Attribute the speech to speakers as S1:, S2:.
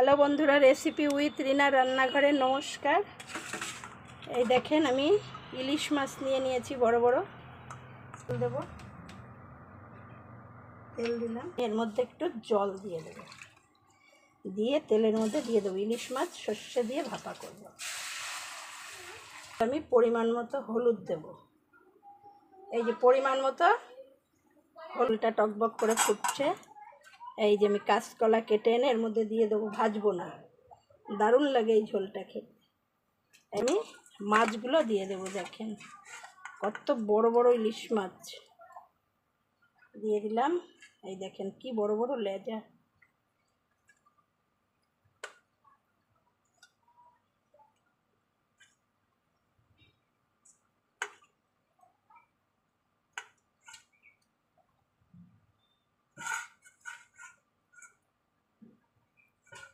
S1: Hello বন্ধুরা, recipe with রিনা রান্নাঘরে নমস্কার। এই দেখেন আমি ইলিশ মাছ নিয়েছি বড় বড়। তেল দেবো, তেল দিলাম, এর মধ্যে একটু জল দিয়ে দেবো, দিয়ে তেলের মধ্যে দিয়ে দেবো ইলিশ মাছ সর্ষে দিয়ে ভাপা করব। আমি পরিমাণ মতো হলুদ দেব, এই যে পরিমাণ মতো হলুদটা টকবক করে ফুটছে। এই যে আমি কাঁচকলা কেটে এনে এর মধ্যে দিয়ে দেবো, ভাজবো না, দারুণ লাগে এই ঝোলটা খেতে। আমি মাছগুলো দিয়ে দেবো, দেখেন কত বড় বড় ইলিশ মাছ দিয়ে দিলাম। এই দেখেন কি বড় বড় লেজা।